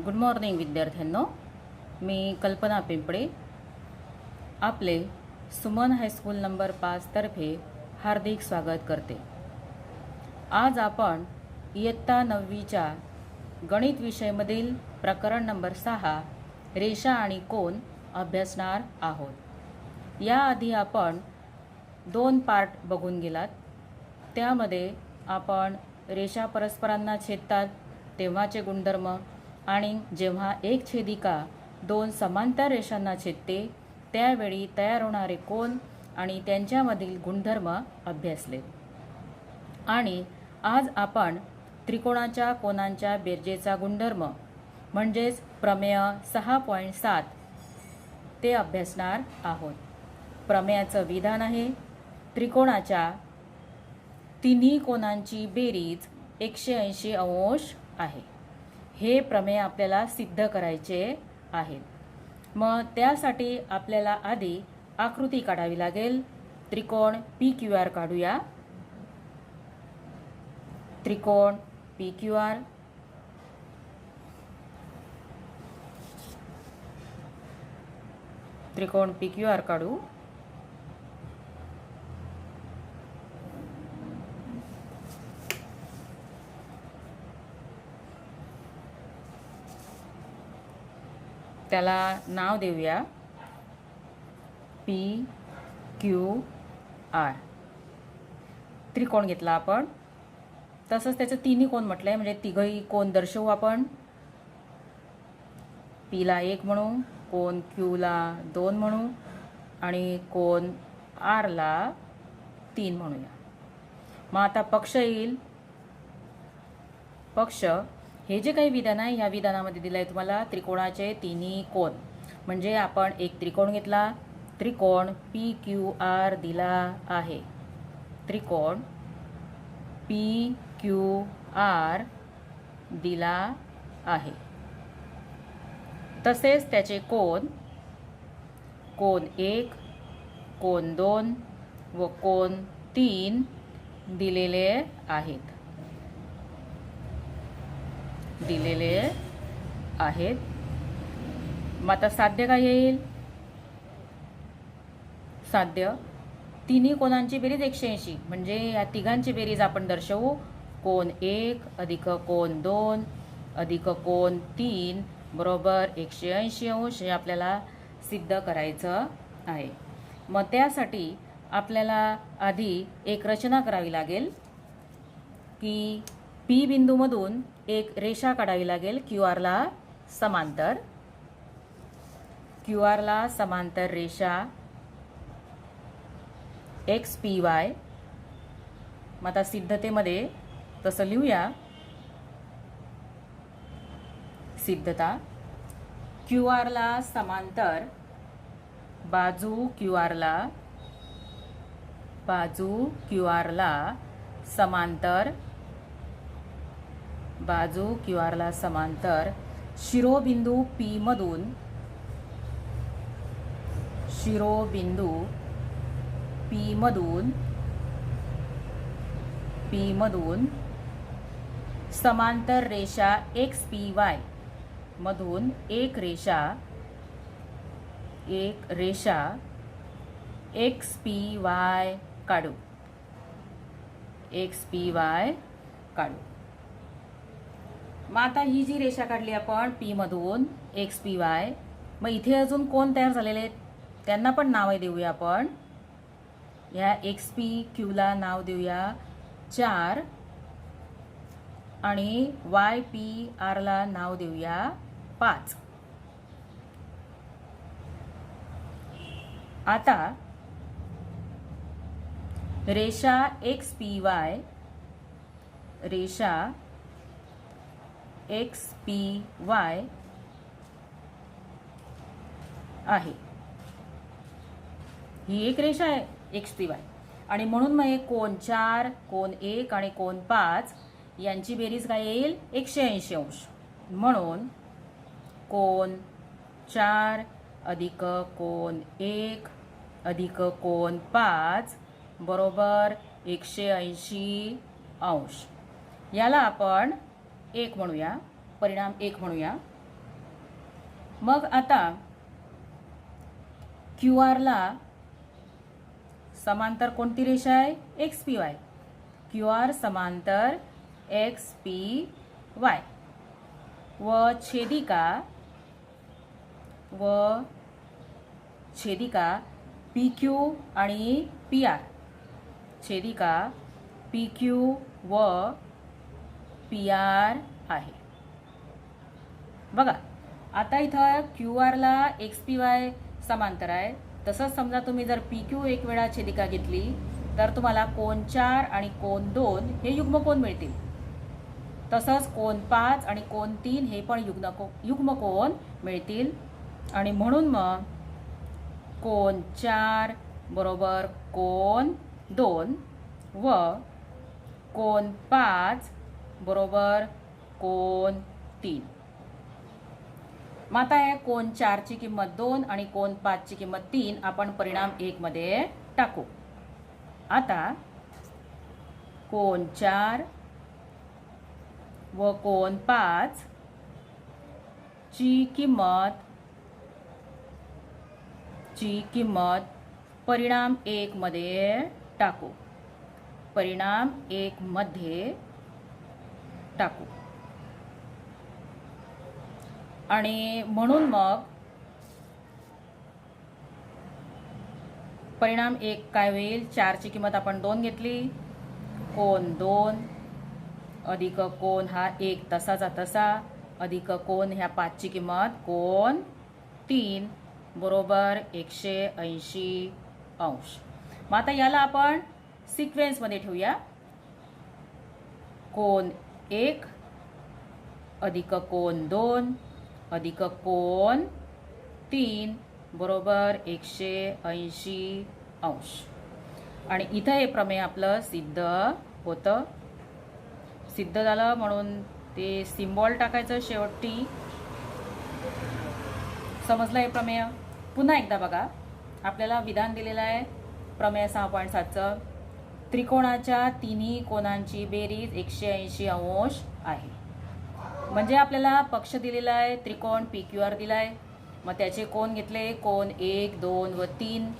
Good morning विद्यार्थ्यांनो, मी कल्पना पिंपळे आपले सुमन हायस्कूल नंबर 5 तर्फे हार्दिक स्वागत करते। आज आपण इयत्ता 9वीच्या गणित विषयामधील प्रकरण नंबर 6 रेषा आणि कोन अभ्यासणार आहोत। याआधी आपण 2 पार्ट बघून गेलात। त्यामध्ये आपण रेषा परस्परांना छेदतात तेव्हाचे गुणधर्म आणि जेव्हा एक छेदिका 2 समांतर रेषांना छेदते त्यावेळी तयार होणारे कोन आणि त्यांच्यामधील गुणधर्म अभ्यासले। आणि आज आपण त्रिकोणाच्या कोनांच्या बेरजेचा गुणधर्म म्हणजेच प्रमेय 6.7 ते अभ्यासणार आहोत। प्रमेयाचं विधान आहे, त्रिकोणाच्या तिन्ही कोनांची बेरीज 180 अंश आहे। हे प्रमेय आपल्याला सिद्ध करायचे आहेत। मग त्यासाठी आपल्याला आधी आकृती काढावी लागेल। त्रिकोण PQR काढूया। त्रिकोण PQR त्रिकोण PQR काढू। त्याला नाव देऊया PQR। त्रिकोण घेतला आपण, तसंच त्याचं तिन्ही कोन म्हटलंय, म्हणजे तिघही कोन दर्शवू आपण। P ला 1 म्हणू, कोन Q ला 2 म्हणू आणि कोन R ला 3 म्हणूया। मग आता पक्ष येईल। पक्ष हे जे काही विधान आहे ह्या विधानामध्ये दिलं आहे तुम्हाला त्रिकोणाचे तिन्ही कोन। म्हणजे आपण एक त्रिकोण घेतला, त्रिकोण PQR दिला आहे। त्रिकोण PQR दिला आहे। तसेच त्याचे कोन, कोन 1, कोन 2 व कोन 3 दिलेले आहेत। मग आता साध्य काय येईल? साध्य तिन्ही कोनांची बेरीज 180, म्हणजे या तिघांची बेरीज आपण दर्शवू। कोन 1 अधिक कोन 2 अधिक कोन 3 बरोबर 180 अंश हे आपल्याला सिद्ध करायचं आहे। मग त्यासाठी आपल्याला आधी एक रचना करावी लागेल की P बिंदूमधून एक रेषा काढावी लागेल QR ला समांतर। QR ला समांतर रेषा XPY। मग आता सिद्धतेमध्ये तसं लिहूया। सिद्धता QR ला समांतर बाजू QR ला समांतर बाजू QR ला समांतर शिरोबिंदू P मधून समांतर रेषा XPY मधून एक रेषा XPY काढू। मग आता ही जी रेषा काढली आपण P मधून XPY, मग इथे अजून कोण तयार झालेले आहेत त्यांना पण नावे देऊया आपण। या XPQ ला नाव देऊया 4 आणि YPR ला नाव देऊया 5। आता रेषा XPY आहे। ही एक रेषा आहे XPY आणि म्हणून मग कोन 4, कोन 1 आणि कोन 5 यांची बेरीज काय येईल? 180 अंश। म्हणून कोन 4 अधिक कोन 1 अधिक कोन 5 बरोबर 180 अंश। याला आपण 1 म्हणूया, परिणाम 1 म्हणूया। मग आता क्यू आरला समांतर कोणती रेषा आहे? X P Y. Q R समांतर एक्स पी वाय व छेदिका पी क्यू आणि पी आर. छेदिका पी क्यू व पी आर आहे. बघा आता इथं क्यू आरला एक्स पी वाय समांतर आहे. तसंच समजा तुम्ही जर पी क्यू एक वेळा छेदिका घेतली तर तुम्हाला कोन 4 आणि कोन 2 हे युग्मकोन मिळतील. तसंच कोन 5 आणि कोन 3 हे पण युग्मकोन मिळतील. आणि म्हणून मग कोन 4 बरोबर कोन 2 व कोन 5 बरोबर कोन 3. मग आता आहे कोन 4 ची किंमत 2 आणि कोन 5 ची किंमत 3 आपण परिणाम 1 मध्ये टाकू. आता कोन 4 व कोन 5 ची किंमत परिणाम 1 मध्ये टाकू. परिणाम 1 मध्ये टाकू. आणि म्हणून मग परिणाम 1 काय होईल? 4 ची किंमत आपण 2 घेतली. कोन 2 अधिक कोन हा 1 तसाचा तसा अधिक कोन ह्या 5 ची किंमत कोन 3 बरोबर 180 अंश. मग आता याला आपण सिक्वेन्समध्ये ठेवूया. कोन 1 अधिक कोन 2 अधिक कोन 3 बरोबर 180 अंश. आणि इथं हे प्रमेय आपलं सिद्ध होतं. सिद्ध झालं म्हणून ते सिम्बॉल टाकायचं शेवटी. समजलं हे प्रमेय? पुन्हा एकदा बघा. आपल्याला विधान दिलेलं आहे प्रमेय 6.7चं. त्रिकोणाच्या तिन्ही कोनांची बेरीज 180 अंश आहे. म्हणजे आपल्याला पक्ष दिलेला आहे. त्रिकोण पी क्यू आर दिला आहे. मग त्याचे कोन घेतले. कोन 1, 2 व 3.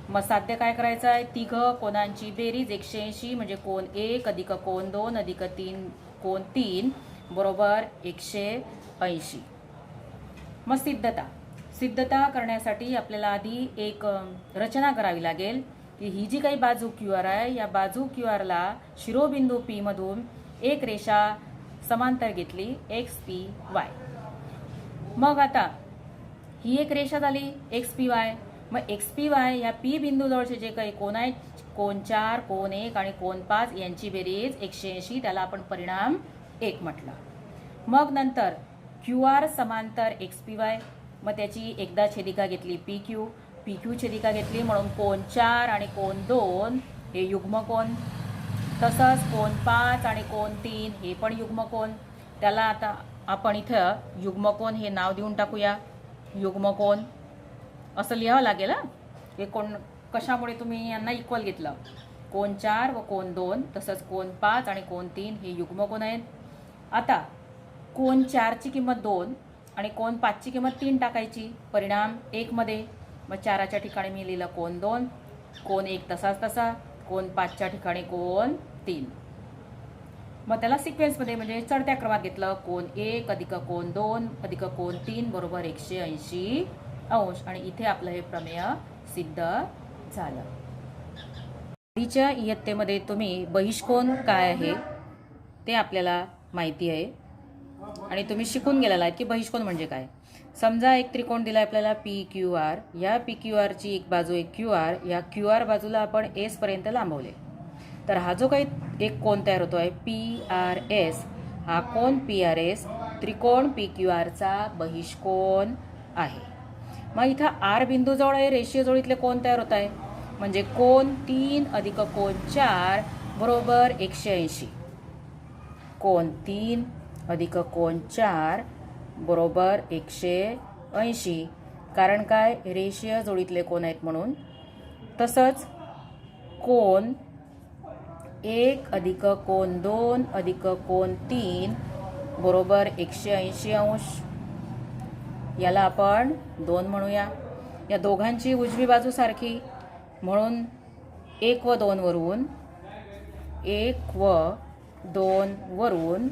मग साध्य काय करायचं आहे? तिघं कोनांची बेरीज 180 म्हणजे कोन 1 अधिक कोन 2 अधिक कोन 3 बरोबर 180. मग सिद्धता करण्यासाठी आपल्याला आधी एक रचना करावी लागेल की ही जी काही बाजू क्यू आर आहे या बाजू क्यू आरला शिरोबिंदू पी मधून एक रेषा समांतर घेतली एक्स पी वाय. मग आता ही एक रेषा झाली एक्स पी वाय. मग एक्स पी वाय या पी बिंदू जवळचे जे काही कोन आहेत कोन 4 कोन 1 आणि कोन 5 यांची बेरीज 180. त्याला आपण परिणाम 1 म्हटलं. मग नंतर क्यू आर समांतर एक्स पी वाय. मग त्याची एकदा छेदिका घेतली पी क्यू छेदिका घेतली म्हणून कोन 4 आणि कोन 2 हे युग्मकोन. तसंच कोन 5 आणि कोन 3 हे पण युग्मकोन. त्याला आता आपण इथं युग्मकोन हे नाव देऊन टाकूया. युग्मकोन असं लिहावं लागेल. हे कोण कशामुळे तुम्ही यांना इक्वल घेतलं? कोन 4 व कोन 2 तसंच कोन 5 आणि कोन 3 हे युग्मकोन आहेत. आता कोन 4 ची किंमत 2 आणि कोन 5 ची किंमत 3 टाकायची परिणाम 1 मध्ये. मग 4च्या ठिकाणी मी लिहिलं कोन 2. कोन 1 तसाच तसा. कोन 5च्या ठिकाणी कोन 3. मग त्याला सिक्वेन्समध्ये म्हणजे चढत्या क्रमात घेतलं. कोन 1 अधिक कोन 2 अधिक कोन 3 बरोबर 180 अंश. आणि इथे आपलं हे प्रमेय सिद्ध झालं. आधीच्या इयत्तेमध्ये तुम्ही बहिष्कोन काय आहे ते आपल्याला माहिती आहे आणि तुम्ही शिकून गेलेला आहे की बहिष्कोन म्हणजे काय. समजा एक त्रिकोण दिला आपल्याला पी क्यू आर. या पी क्यू आरची एक बाजू आहे क्यू आर. या क्यू आर बाजूला आपण एस पर्यंत लांबवले. तर हा जो काही एक कोन तयार होतो आहे पी आर एस, हा कोन पी आर एस त्रिकोण पी क्यू आरचा बहिष्कोन आहे. मग इथं आर बिंदूजवळ आहे रेषीय जोडीतले कोन तयार होत आहे म्हणजे कोन 3 अधिक कोन 4 बरोबर 180. कोन 3 अधिक कोन 4 बरोबर 180. कारण काय? रेषीय जोडीतले कोन आहेत म्हणून. तसंच कोन 1 अधिक कोन 2 अधिक कोन 3 बरोबर 180 अंश. याला आपण 2 म्हणूया. या दोघांची उजवी बाजू सारखी म्हणून 1 व 2 वरून 1 व 2 वरून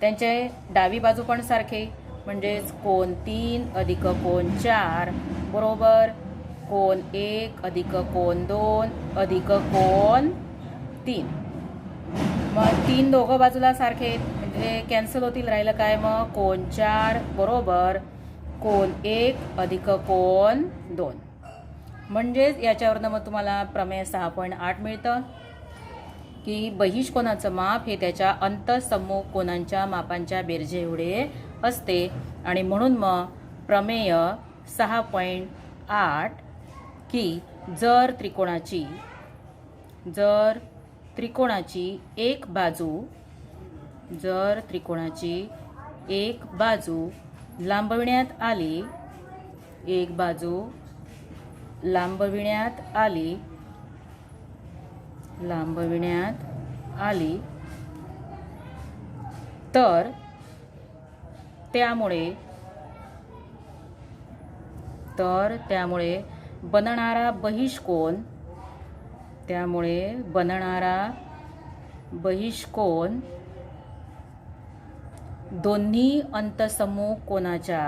त्यांचे डावी बाजू पण सारखे म्हणजेच कोन 3 अधिक कोन 4 बरोबर कोन 1 अधिक कोन 2 अधिक कोन 3. मग 3 दोघं बाजूला सारखे म्हणजे कॅन्सल होतील. राहिलं काय मग कोन 4 बरोबर कोन 1 अधिक कोन 2. म्हणजेच याच्यावरनं मग तुम्हाला प्रमेय 6.8 मिळतं की बहिष्कोनाचं माप हे त्याच्या अंतःसम्मुख कोनांच्या मापांच्या बेरजे एवढे असते. आणि म्हणून मग प्रमेय 6.8 की जर त्रिकोणाची एक बाजू लांबविण्यात आली तर त्यामुळे बनणारा बहिष्कोन दोन्ही अंतःसम्मुख कोनाच्या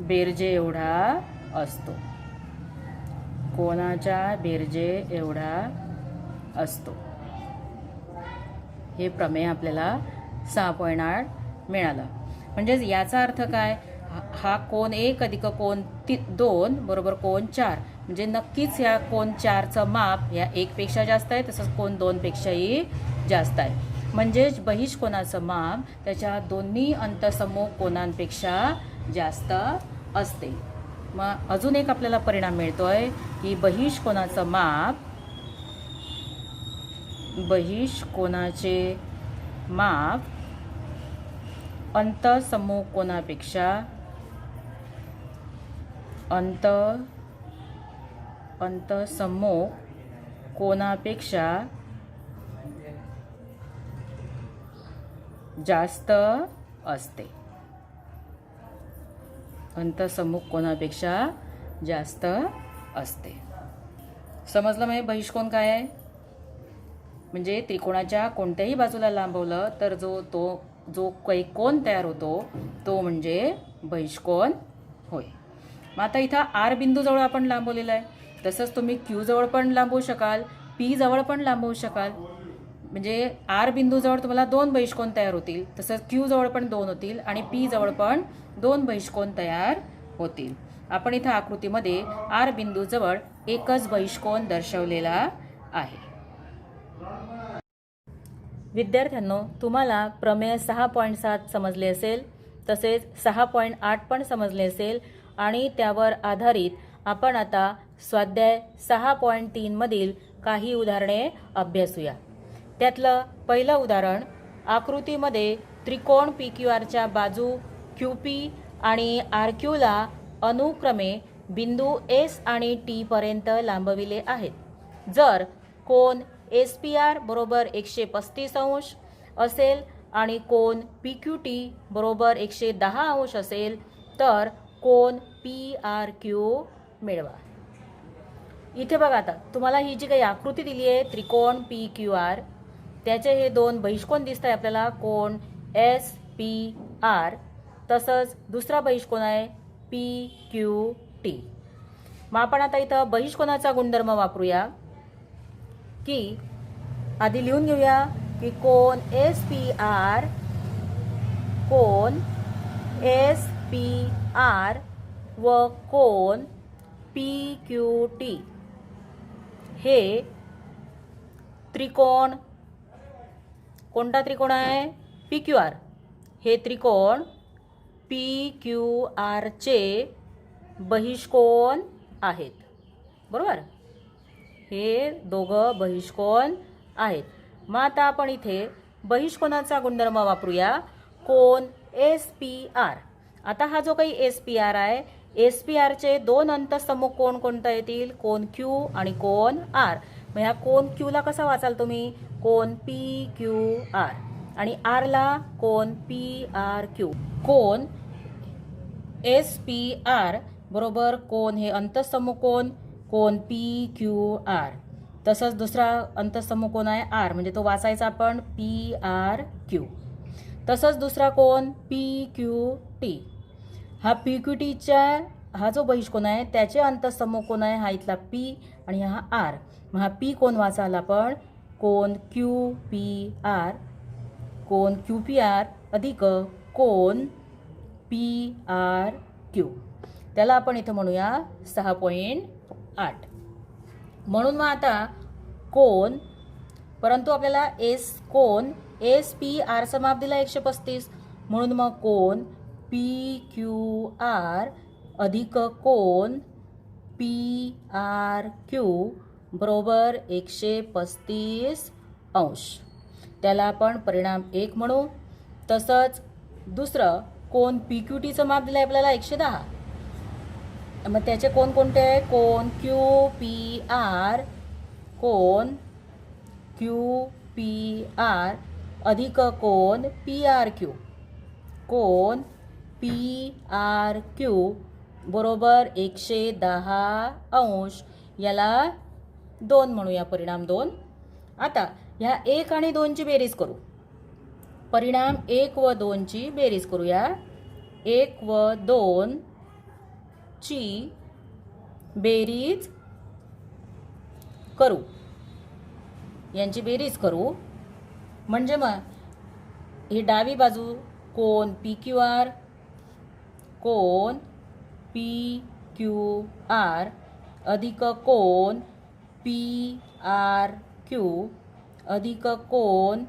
बेरजे एवढा असतो. हे प्रमेय आपल्याला 6.8 मिळालं. म्हणजेच याचा अर्थ काय, हा कोन 1 अधिक कोन 2 बरोबर कोन 4 म्हणजे नक्कीच या कोन 4चं माप या 1 पेक्षा जास्त आहे, तसंच कोन 2 पेक्षाही जास्त आहे. म्हणजेच बहिष्कोनाचं माप त्याच्या दोन्ही अंतःसम्मुख कोनांपेक्षा जास्त असते. मग अजून एक आपल्याला परिणाम मिळतोय की बहिष्कोनाचे माप अंतःसम्मुख कोनापेक्षा जास्त असते. समजलं म्हणजे बहिष्कोन काय आहे? म्हणजे त्रिकोणाच्या कोणत्याही बाजूला लांबवलं तर जो काही कोन तयार होतो तो म्हणजे बहिष्कोन होय. मग आता इथं आर बिंदूजवळ आपण लांबवलेला आहे, तसंच तुम्ही क्यू जवळ पण लांबवू शकाल, पी जवळ पण लांबवू शकाल. म्हणजे आर बिंदूजवळ तुम्हाला 2 बहिष्कोन तयार होतील, तसंच क्यू जवळ पण 2 होतील आणि पी जवळ पण 2 बहिष्कोन तयार होतील. आपण इथं आकृतीमध्ये आर बिंदूजवळ एकच बहिष्कोन दर्शवलेला आहे. विद्यार्थ्यांनो, तुम्हाला प्रमेय 6.7 समजले असेल, तसेच 6.8 पण समजले असेल आणि त्यावर आधारित आपण आता स्वाध्याय 6.3 मधील काही उदाहरणे अभ्यासूया. त्यातलं पहिलं उदाहरण, आकृतीमध्ये त्रिकोण PQRच्या बाजू QP आणि RQला अनुक्रमे बिंदू S आणि T पर्यंत लांबविले आहेत. जर कोन SPR बरोबर 135 अंश असेल आणि कोन PQT बरोबर 110 अंश असेल तर कोन PRQ मिळवा. इथे बघा, आता तुम्हाला ही जी काही आकृती दिली आहे त्रिकोण PQR, त्याचे हे 2 बहिष्कोन दिसत आहे आपल्याला, कोन SPR, तसंच दुसरा बहिष्कोन आहे PQT. मग आपण आता इथं बहिष्कोनाचा गुणधर्म वापरूया की आधी लिहून घेऊया की कोन SPR व कोन PQT हे त्रिकोण, कोणता त्रिकोण आहे? PQR. हे त्रिकोण PQR चे बहिष्कोन आहेत. बरोबर, हे दोघं बहिष्कोन आहेत. मग आता आपण इथे बहिष्कोनाचा गुणधर्म वापरूया, कोन SPR. आता हा जो काही SPR आहे, एस पी आरचे दोन अंतःसमूह कोण कोणता येतील? कोन क्यू आणि कोन आर. मग ह्या कोन क्यूला कसा वाचाल तुम्ही? कोन पी क्यू आर. आणि आरला कोन पी आर क्यू. कोन एस पी आर बरोबर कोन हे अंतःसमूह कोन पी क्यू आर. तसंच दुसरा अंतःसमूह कोण आहे? आर, म्हणजे तो वाचायचा आपण पी आर क्यू. तसंच दुसरा कोन पी क्यू टी. हा पी क्यू टीच्या हा जो बहिष्कोन आहे त्याचे अंतःसमूह कोण आहे? हा इथला पी आणि हा आर. मग हा पी कोण वाचाल आपण? कोन क्यू पी आर. कोन क्यू पी आर अधिक कोन पी आर क्यू. त्याला आपण इथं म्हणूया 6.8. म्हणून मग आता कोन, परंतु आपल्याला कोन एस पी आरचा माप दिला 135. म्हणून मग कोन पी क्यू आर अधिक कोन पी आर क्यू बरोबर 135 अंश. त्याला आपण परिणाम 1 म्हणू. तसंच दुसरं कोन पी क्यू टीचं माप दिलं आहे आपल्याला 110. मग त्याचे कोण कोणते आहे? कोन क्यू पी आर. कोन क्यू पी आर अधिक कोन पी आर क्यू. कोन पी आर क्यू बरोबर 110 अंश. याला 2 म्हणूया, परिणाम 2. आता ह्या 1 आणि 2ची बेरीज करू. परिणाम 1 व 2ची बेरीज करूया. 1 व 2 ची बेरीज करू, यांची बेरीज करू. म्हणजे मग ही डावी बाजू कोन पी क्यू आर. कोन पी क्यू आर अधिक कोन पी आर क्यू अधिक कोन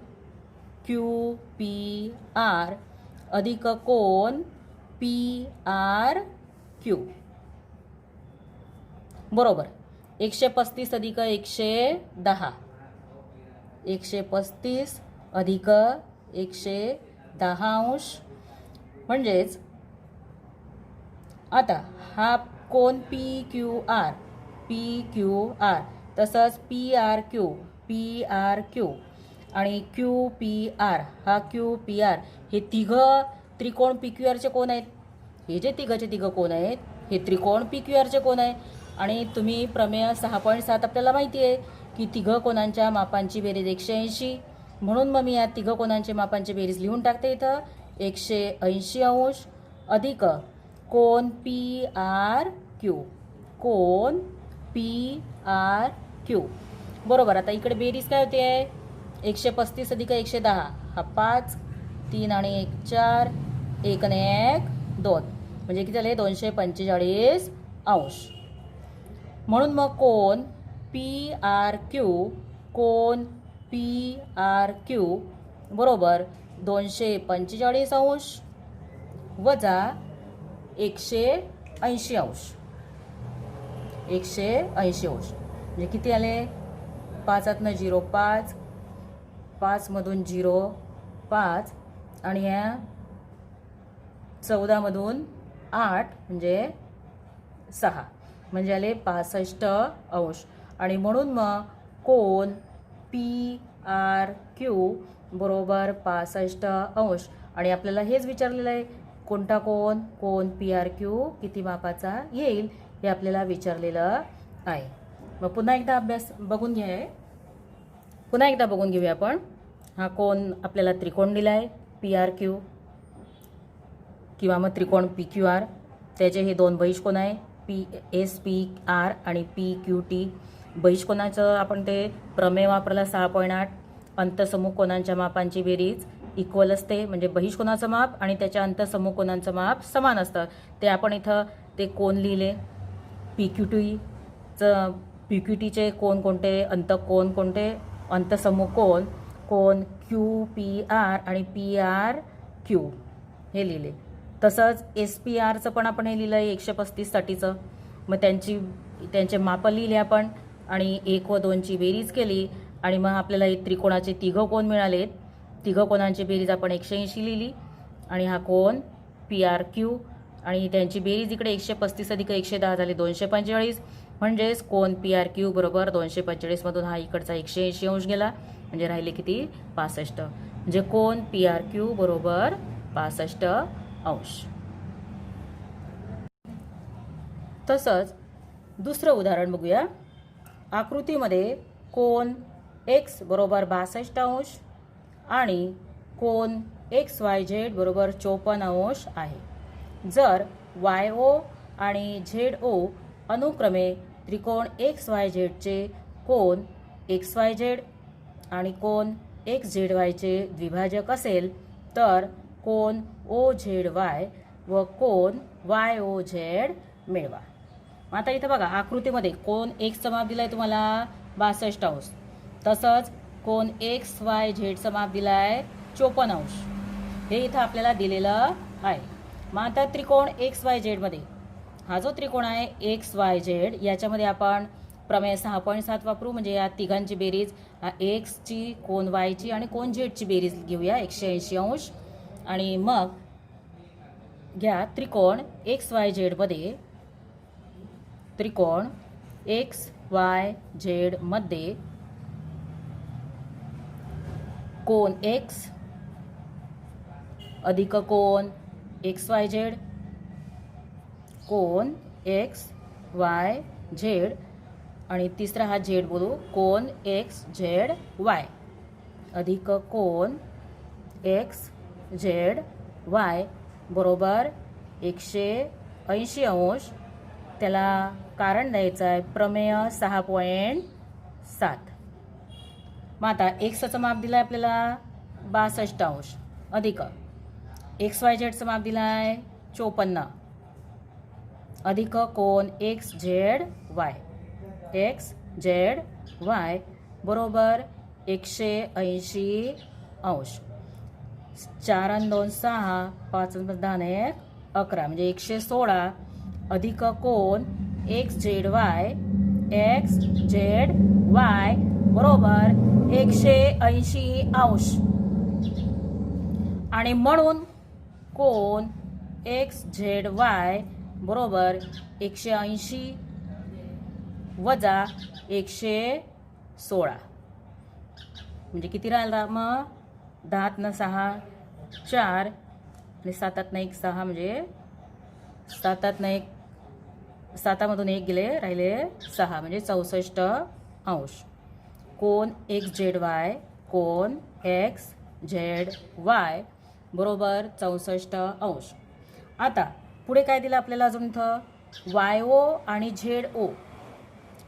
क्यू पी आर अधिक कोन पी आर क्यू बरोबर 135 अधिक 110. 135 अधिक 110 अंश. म्हणजेच आता हा कोन पी क्यू आर तसंच पी आर क्यू आणि क्यू पी आर. हा क्यू पी आर हे तिघं त्रिकोण पी क्यू आरचे कोण आहेत? हे जे तिघं कोण आहेत हे त्रिकोण पी क्यू आरचे कोण आहे? आणि तुम्ही प्रमेय 6.7 आपल्याला माहिती आहे की तिघं कोणांच्या मापांची बेरीज 180. म्हणून मग मी या तिघं कोणांच्या मापांची बेरीज लिहून टाकते इथं 180 अंश अधिक कोन पी आर क्यू. कोन पी आर क्यू बरोबर. आता इकडे बेरीज काय होते? 135 अधिक 110 हा 5. 3 आणि 1 4. 1 आणि 1 2. म्हणजे किती झाले? 245 अंश. म्हणून मग कोन पी आर क्यू बरोबर 245 अंश वजा 180 अंश. 180 अंश म्हणजे किती आले? 5 0 5. 5 मधून 0 5 आणि ह्या 14 मधून 8 म्हणजे 6 म्हणजे आले 65 अंश. आणि म्हणून मग कोन पी आर क्यू बरोबर 65 अंश. आणि आपल्याला हेच विचारलेलं आहे कोणता कोन? कोन पी आर क्यू किती मापाचा येईल हे आपल्याला विचारलेलं आहे. मग पुन्हा एकदा अभ्यास बघून घेऊया आपण. हा कोन आपल्याला त्रिकोण दिला आहे पी आर क्यू किंवा मग त्रिकोण पी क्यू आर. त्याचे हे दोन बहिष्कोन आहे एस पी आर आणि पी क्यू टी. बहिष्कोनाचं आपण ते प्रमेय वापरला 6.8. अंतःसमूह कोनांच्या मापांची बेरीज इक्वल असते, म्हणजे बहिष्कोनाचं माप आणि त्याच्या अंतःसमूह कोनांचं माप समान असतं. ते आपण इथं ते कोन लिहिले. पी क्यू टीचे कोन कोणते? अंतःकोन कोणते? अंतःसमूह कोन क्यू पी आर आणि पी आर क्यू हे लिहिले. तसंच एस पी आरचं पण आपण हे लिहिलं आहे 135 साठीचं. मग त्यांचे मापं लिहिले आपण आणि 1 व 2ची बेरीज केली आणि मग आपल्याला हे त्रिकोणाचे तिघं कोन मिळालेत. तिघं कोनांची बेरीज आपण 180 लिहिली आणि हा कोन पी आर क्यू आणि त्यांची बेरीज इकडे 135 अधिक 110 झाली 245. म्हणजेच कोन PRQ बरोबर 245 मधून हा इकडचा 180 अंश गेला, म्हणजे राहिले किती 65. म्हणजे कोन PRQ बरोबर 65 अंश. तसंच दुसरं उदाहरण बघूया. आकृतीमध्ये कोन X बरोबर 62 अंश आणि कोन XYZ बरोबर 54 अंश आहे. जर YO आणि ZO अनुक्रमे त्रिकोण XYZचे कोन XYZ आणि कोन XZYचे द्विभाजक असेल तर कोन OZY व कोन YOZ मिळवा. आता इथं बघा आकृतीमध्ये कोन Xचा माप दिलाय तुम्हाला 62 अंश, तसंच कोन XYZचा माप दिलाय 54 अंश. हे इथं आपल्याला दिलेलं आहे. मग आता त्रिकोण XYZ मध्ये हा जो त्रिकोण आहे XYZ याच्यामध्ये आपण प्रमेय 6.7 वापरू. म्हणजे या तिघांची बेरीज Xची, कोन Yची आणि कोन Zची बेरीज घेऊया 180 अंश. आणि मग घ्या त्रिकोण XYZ मध्ये त्रिकोण XYZ मध्ये कोन X अधिक कोन XYZ कोन XYZ आणि तिसरा हा Z बोलू कोन XZY अधिक कोन XZY बरोबर 180 अंश. त्याला कारण द्यायचं आहे प्रमेय 6.7. मग आता Xचं माप दिलं आहे आपल्याला 62 अंश अधिक XYZचं माप दिलं आहे 54 अधिक कोन XZY बरोबर 180 अंश. 4 आणि 2 6, 5 आणि 10 1 11 म्हणजे 116 अधिक कोन XZY बरोबर 180 अंश. आणि म्हणून कोन XZY बरोबर 180 वजा 116 म्हणजे किती राहिला मग 10 न 6 4 आणि 7 न 1 6 म्हणजे 7 न 1 7मधून 1 गेले राहिले 6 म्हणजे 64 अंश. कोन XZY कोन XZY बरोबर 64 अंश. आता पुढे काय दिलं आपल्याला अजून इथं YO आणि ZO.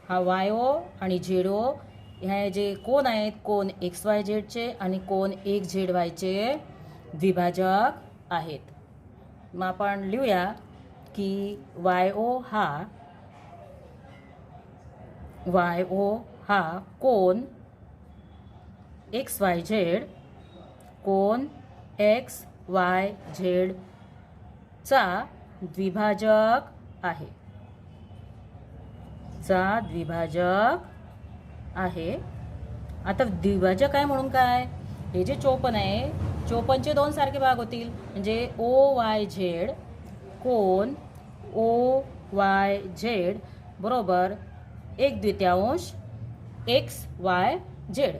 हा YO आणि ZO ह्या जे कोन आहेत कोन XYZचे आणि कोन XZYचे द्विभाजक आहेत. मग आपण लिहूया की YO हा कोन XYZ कोन XYZ चा द्विभाजक आहे. आता द्विभाजक आहे म्हणून काय, हे जे 54 आहे 54चे 2 सारखे भाग होतील म्हणजे OYZ कोन OYZ बरोबर 1/2 XYZ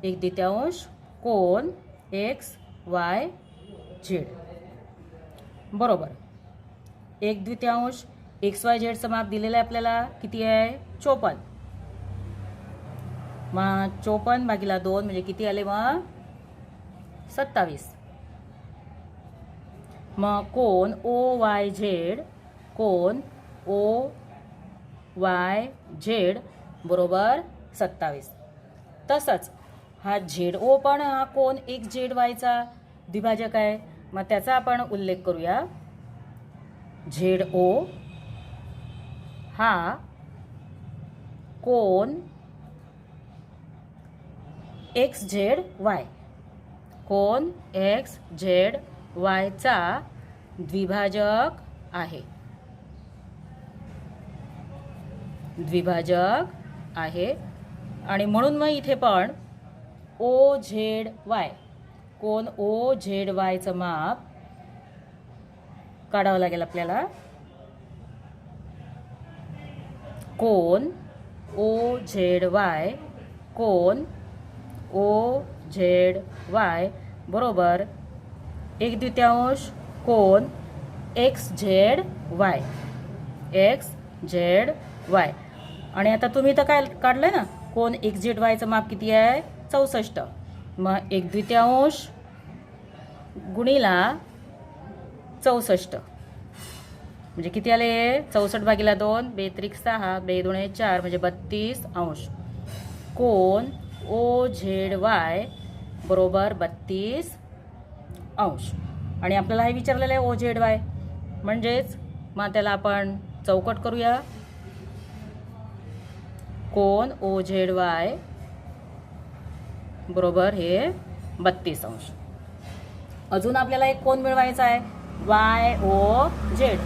1/2 कोन XYZ बरोबर 1/2 XYZचं माप दिलेलं आहे आपल्याला किती आहे 54. मग 54 भागिले 2 म्हणजे किती आले मग 27. मग कोन OYZ बरोबर 27. तसंच हा ZO पण हा कोन XZYचा द्विभाजक आहे. मग त्याचा आपण उल्लेख करूया. ZO हा कोन XZY कोन XZYचा द्विभाजक आहे. आणि म्हणून मग इथे पण OZY कोन OZYचं माप काढावं लागेल आपल्याला. कोन OZY कोन OZY बरोबर 1/2 कोन XZY XZY. आणि आता तुम्ही तर काय काढलंय ना, कोन XZYचं माप किती आहे 64. मग 1/2 गुणिला 64 म्हणजे किती आले 64 भागिले 2 2 6 2 2 4 म्हणजे 32 अंश. कोन OZY बरोबर 32 अंश. आणि आपल्याला हे विचारलेलं आहे OZY म्हणजेच मग त्याला आपण चौकट करूया. कोन OZY बरोबर हे 32 अंश. अजून आपल्याला एक कोन मिळवायचा आहे YOZ.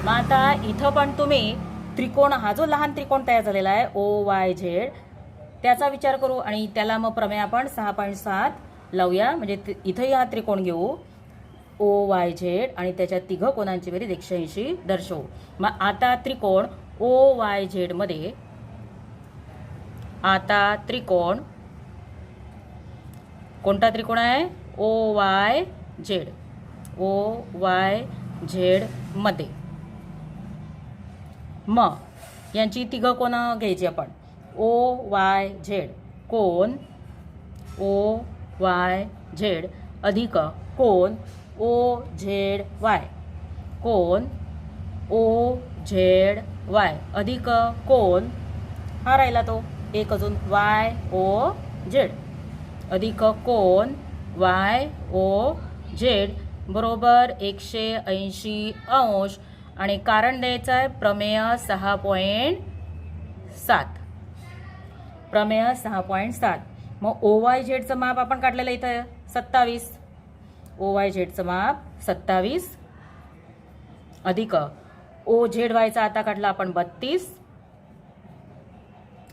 मग आता इथं पण तुम्ही त्रिकोण, हा जो लहान त्रिकोण तयार झालेला आहे OYZ त्याचा विचार करू आणि त्याला मग प्रमेय आपण 6.7 लावूया. म्हणजे इथंही हा त्रिकोण घेऊ OYZ आणि त्याच्या तिघ कोणांची बेरीज 180 दर्शवू. मग आता त्रिकोण OYZ मध्ये आता त्रिकोण कोणता त्रिकोण आहे OYZ मध्ये मग यांची तिघ कोण घ्यायची आपण. OYZ कोन OYZ अधिक कोन OZY कोन OZY अधिक कोन हा राहिला तो एक अजून YOZ अधिक कोन YOZ बरोबर 180 अंश. आणि कारण द्यायचं आहे प्रमेय 6.7 प्रमेय 6.7. मग OYZचं माप आपण काढलेलं इथं 27. OYZचं माप 27 अधिक OZYचा आता काढला आपण 32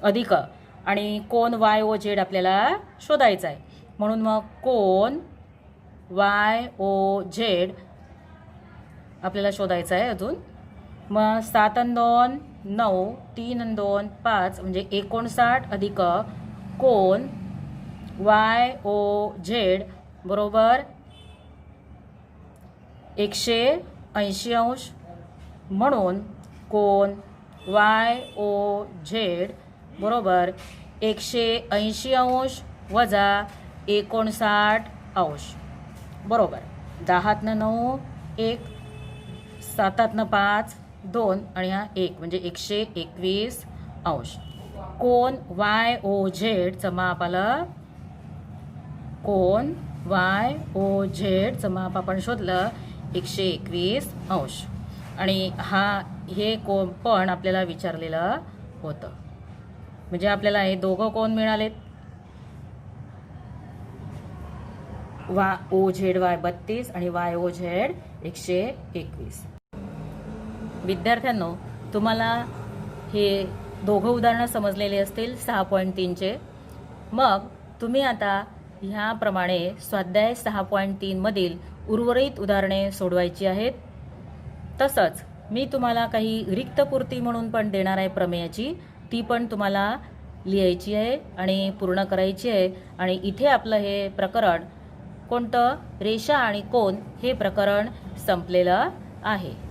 अधिक आणि कोन YOZ आपल्याला शोधायचा आहे. म्हणून मग कोन YOZ आपल्याला शोधायचा आहे अजून. मग 7 आणि 2 9 3 आणि 2 5 म्हणजे 59 अधिक कोन YOZ बरोबर 180 अंश. म्हणून कोन YOZ बरोबर 180 अंश वजा 59 अंश बरोबर 10 9 1 7 5 2 आणि हा 1 म्हणजे 121 अंश. कोन YOZचं माप आलं. कोन YOZचं माप आपण शोधलं 121 अंश. आणि हे कोन पण आपल्याला विचारलेलं होतं. म्हणजे आपल्याला हे दोघं कोन मिळालेत. OZY 32 आणि YOZ 121. विद्यार्थ्यांनो तुम्हाला हे दोघं उदाहरणं समजलेले असतील 6.3चे. मग तुम्ही आता ह्याप्रमाणे स्वाध्याय 6.3 मधील उर्वरित उदाहरणे सोडवायची आहेत. तसंच मी तुम्हाला काही रिक्तपूर्ती म्हणून पण देणार आहे प्रमेयाची, ती पण तुम्हाला लिहायची आहे आणि पूर्ण करायची आहे. आणि इथे आपलं हे प्रकरण कोणतं रेषा आणि कोन हे प्रकरण संपलेलं आहे.